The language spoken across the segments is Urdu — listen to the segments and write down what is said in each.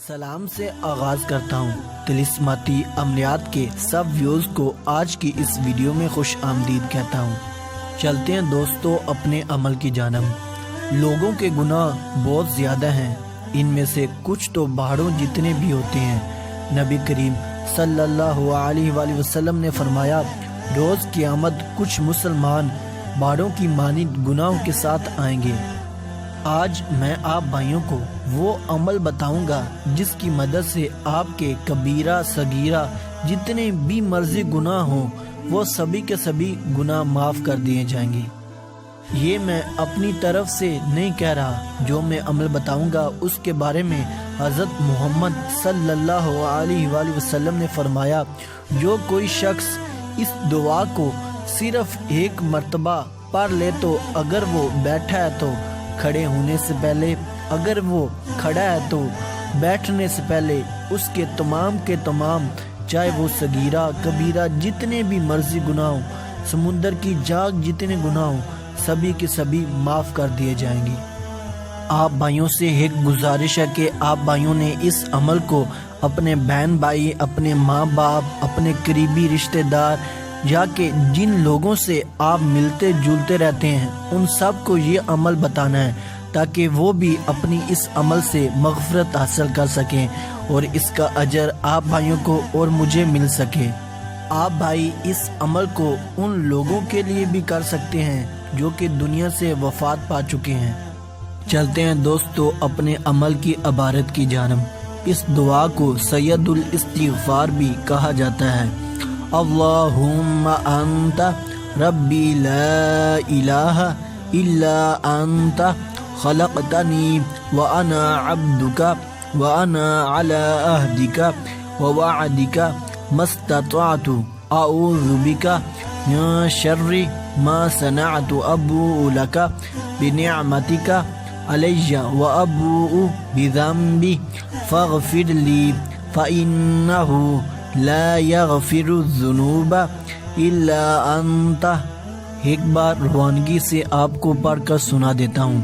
سلام سے آغاز کرتا ہوں طلسماتی عملیات کے سب ویوز کو آج کی اس ویڈیو میں خوش آمدید کہتا ہوں۔ چلتے ہیں دوستو اپنے عمل کی جانب۔ لوگوں کے گناہ بہت زیادہ ہیں، ان میں سے کچھ تو پہاڑوں جتنے بھی ہوتے ہیں۔ نبی کریم صلی اللہ علیہ وآلہ وسلم نے فرمایا، روز قیامت کچھ مسلمان پہاڑوں کی مانند گناہوں کے ساتھ آئیں گے۔ آج میں آپ بھائیوں کو وہ عمل بتاؤں گا جس کی مدد سے آپ کے کبیرہ صغیرہ جتنے بھی مرضی گناہ ہوں وہ سبھی کے سبھی گناہ معاف کر دیے جائیں گے۔ یہ میں اپنی طرف سے نہیں کہہ رہا، جو میں عمل بتاؤں گا اس کے بارے میں حضرت محمد صلی اللہ علیہ وآلہ وسلم نے فرمایا، جو کوئی شخص اس دعا کو صرف ایک مرتبہ پڑھ لے تو اگر وہ بیٹھا ہے تو کھڑے ہونے سے پہلے، اگر وہ کھڑا ہے تو بیٹھنے سے پہلے، اس کے تمام چاہے وہ صغیرہ کبیرہ جتنے بھی مرضی گناہ ہوں، سمندر کی جاگ جتنے گناہ ہوں، سبھی کے سبھی معاف کر دیے جائیں گے۔ آپ بھائیوں سے ایک گزارش ہے کہ آپ بھائیوں نے اس عمل کو اپنے بہن بھائی، اپنے ماں باپ، اپنے قریبی رشتہ دار یا کہ جن لوگوں سے آپ ملتے جلتے رہتے ہیں ان سب کو یہ عمل بتانا ہے، تاکہ وہ بھی اپنی اس عمل سے مغفرت حاصل کر سکیں اور اس کا اجر آپ بھائیوں کو اور مجھے مل سکے۔ آپ بھائی اس عمل کو ان لوگوں کے لیے بھی کر سکتے ہیں جو کہ دنیا سے وفات پا چکے ہیں۔ چلتے ہیں دوستو اپنے عمل کی عبارت کی جانب۔ اس دعا کو سید الاستغفار بھی کہا جاتا ہے۔ اللہم انت ربی لا الہ الا انت خلقتنی وانا عبدک وانا علی عہدک ووعدک ما استطعت اعوذ بک من شر ما صنعت ابوء لک بنعمتک علی وابوء بذنبی فاغفر لی فإنہ لا یغفر الذنوب الا انت۔ ایک بار روانگی سے آپ کو پڑھ کر سنا دیتا ہوں۔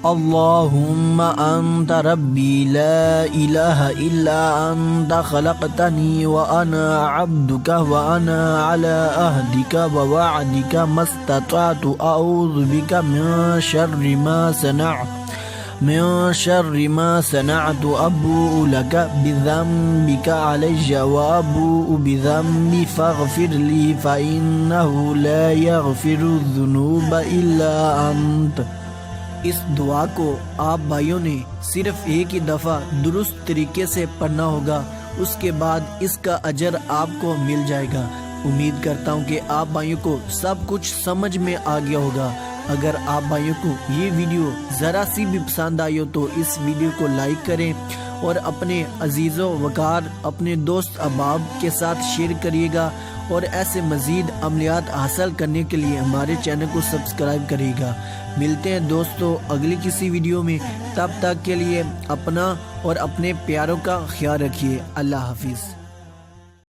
اللہم انت ربی لا الہ الا انت خلقتنی وانا عبدک وانا علی عہدک ووعدک ما استطعت اعوذ بک من شر ما صنعت ابوء لک بذنبک علی وابوء بذنبی فاغفر لی فإنہ لا یغفر الذنوب الا انت۔ اس دعا کو آپ بھائیوں نے صرف ایک ہی دفعہ درست طریقے سے پڑھنا ہوگا، اس کے بعد اس کا اجر آپ کو مل جائے گا۔ امید کرتا ہوں کہ آپ بھائیوں کو سب کچھ سمجھ میں آ گیا ہوگا۔ اگر آپ بھائیوں کو یہ ویڈیو ذرا سی بھی پسند آئی ہو تو اس ویڈیو کو لائک کریں اور اپنے عزیز و وقار اپنے دوست احباب کے ساتھ شیئر کریے گا، اور ایسے مزید عملیات حاصل کرنے کے لیے ہمارے چینل کو سبسکرائب کریے گا۔ ملتے ہیں دوستو اگلی کسی ویڈیو میں، تب تک کے لیے اپنا اور اپنے پیاروں کا خیال رکھیے۔ اللہ حافظ۔